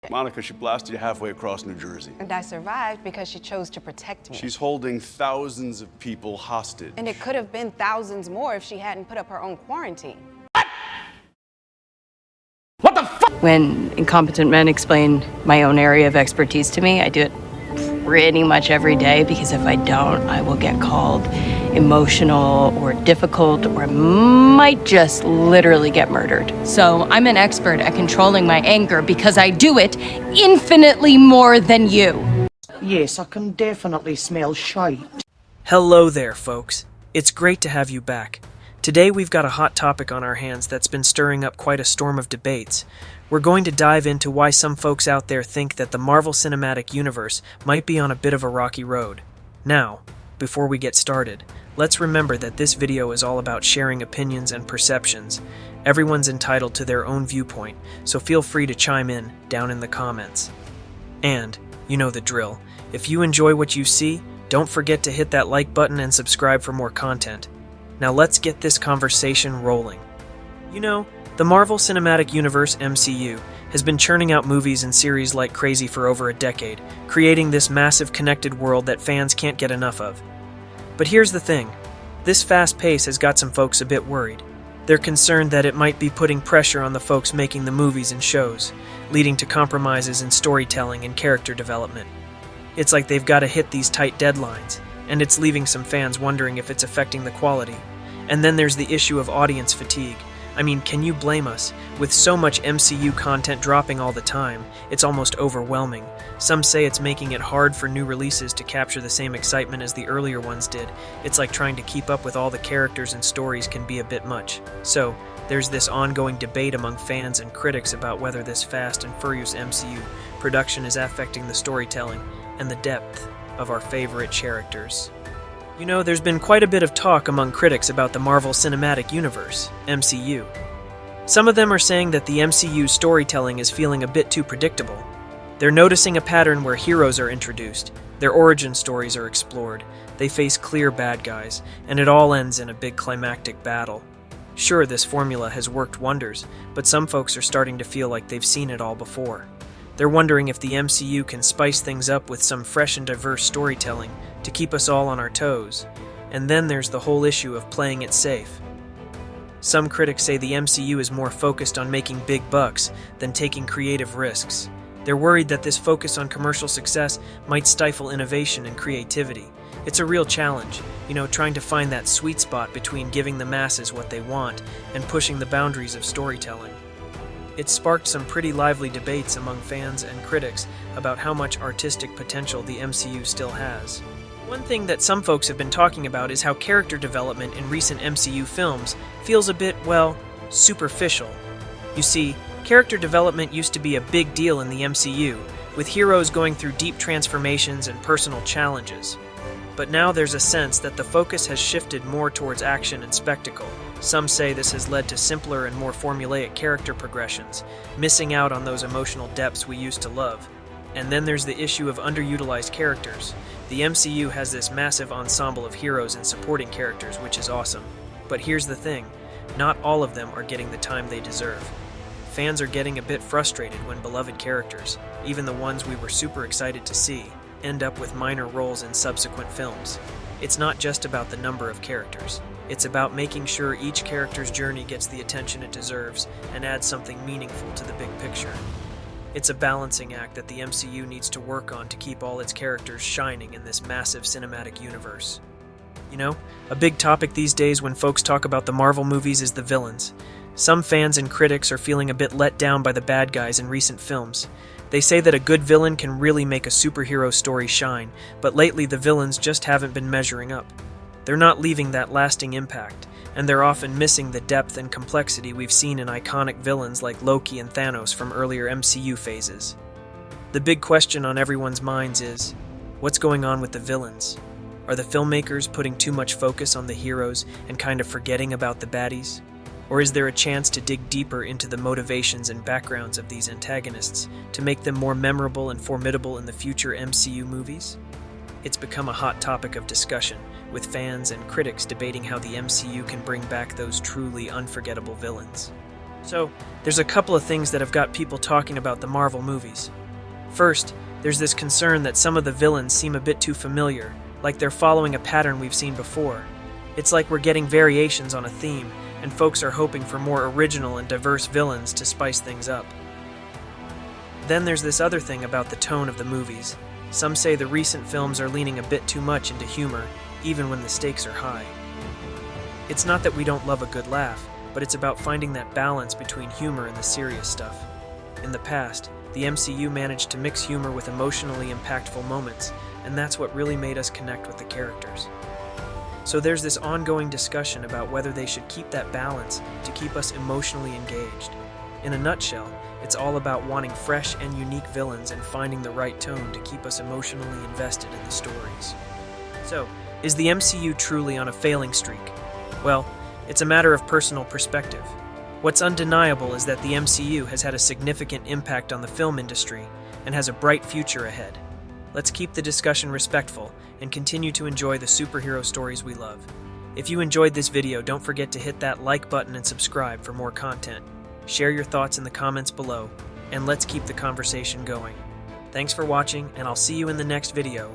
Monica, she blasted you halfway across New Jersey. And I survived because she chose to protect me. She's holding thousands of people hostage. And it could have been thousands more if she hadn't put up her own quarantine. What the fuck? When incompetent men explain my own area of expertise to me, I do it pretty much every day, because if I don't, I will get called emotional or difficult, or I might just literally get murdered. So I'm an expert at controlling my anger because I do it infinitely more than you. Yes, I can definitely smell shite. Hello there, folks. It's great to have you back. Today we've got a hot topic on our hands that's been stirring up quite a storm of debates. We're going to dive into why some folks out there think that the Marvel Cinematic Universe might be on a bit of a rocky road. Now, before we get started, let's remember that this video is all about sharing opinions and perceptions. Everyone's entitled to their own viewpoint, so feel free to chime in down in the comments. And, you know the drill. If you enjoy what you see, don't forget to hit that like button and subscribe for more content. Now let's get this conversation rolling. You know, the Marvel Cinematic Universe MCU has been churning out movies and series like crazy for over a decade, creating this massive connected world that fans can't get enough of. But here's the thing, this fast pace has got some folks a bit worried. They're concerned that it might be putting pressure on the folks making the movies and shows, leading to compromises in storytelling and character development. It's like they've got to hit these tight deadlines, and it's leaving some fans wondering if it's affecting the quality. And then there's the issue of audience fatigue. I mean, can you blame us? With so much MCU content dropping all the time, it's almost overwhelming. Some say it's making it hard for new releases to capture the same excitement as the earlier ones did. It's like trying to keep up with all the characters and stories can be a bit much. So, there's this ongoing debate among fans and critics about whether this fast and furious MCU production is affecting the storytelling and the depth of our favorite characters. You know, there's been quite a bit of talk among critics about the Marvel Cinematic Universe, MCU. Some of them are saying that the MCU's storytelling is feeling a bit too predictable. They're noticing a pattern where heroes are introduced, their origin stories are explored, they face clear bad guys, and it all ends in a big climactic battle. Sure, this formula has worked wonders, but some folks are starting to feel like they've seen it all before. They're wondering if the MCU can spice things up with some fresh and diverse storytelling to keep us all on our toes. And then there's the whole issue of playing it safe. Some critics say the MCU is more focused on making big bucks than taking creative risks. They're worried that this focus on commercial success might stifle innovation and creativity. It's a real challenge, you know, trying to find that sweet spot between giving the masses what they want and pushing the boundaries of storytelling. It sparked some pretty lively debates among fans and critics about how much artistic potential the MCU still has. One thing that some folks have been talking about is how character development in recent MCU films feels a bit, well, superficial. You see, character development used to be a big deal in the MCU, with heroes going through deep transformations and personal challenges. But now there's a sense that the focus has shifted more towards action and spectacle. Some say this has led to simpler and more formulaic character progressions, missing out on those emotional depths we used to love. And then there's the issue of underutilized characters. The MCU has this massive ensemble of heroes and supporting characters, which is awesome. But here's the thing, not all of them are getting the time they deserve. Fans are getting a bit frustrated when beloved characters, even the ones we were super excited to see, end up with minor roles in subsequent films. It's not just about the number of characters. It's about making sure each character's journey gets the attention it deserves and adds something meaningful to the big picture. It's a balancing act that the MCU needs to work on to keep all its characters shining in this massive cinematic universe. You know, a big topic these days when folks talk about the Marvel movies is the villains. Some fans and critics are feeling a bit let down by the bad guys in recent films. They say that a good villain can really make a superhero story shine, but lately the villains just haven't been measuring up. They're not leaving that lasting impact, and they're often missing the depth and complexity we've seen in iconic villains like Loki and Thanos from earlier MCU phases. The big question on everyone's minds is, what's going on with the villains? Are the filmmakers putting too much focus on the heroes and kind of forgetting about the baddies? Or is there a chance to dig deeper into the motivations and backgrounds of these antagonists to make them more memorable and formidable in the future MCU movies? It's become a hot topic of discussion, with fans and critics debating how the MCU can bring back those truly unforgettable villains. So, there's a couple of things that have got people talking about the Marvel movies. First, there's this concern that some of the villains seem a bit too familiar, like they're following a pattern we've seen before. It's like we're getting variations on a theme, and folks are hoping for more original and diverse villains to spice things up. Then there's this other thing about the tone of the movies. Some say the recent films are leaning a bit too much into humor, even when the stakes are high. It's not that we don't love a good laugh, but it's about finding that balance between humor and the serious stuff. In the past, the MCU managed to mix humor with emotionally impactful moments, and that's what really made us connect with the characters. So there's this ongoing discussion about whether they should keep that balance to keep us emotionally engaged. In a nutshell, it's all about wanting fresh and unique villains and finding the right tone to keep us emotionally invested in the stories. So, is the MCU truly on a failing streak? Well, it's a matter of personal perspective. What's undeniable is that the MCU has had a significant impact on the film industry and has a bright future ahead. Let's keep the discussion respectful and continue to enjoy the superhero stories we love. If you enjoyed this video, don't forget to hit that like button and subscribe for more content. Share your thoughts in the comments below, and let's keep the conversation going. Thanks for watching, and I'll see you in the next video.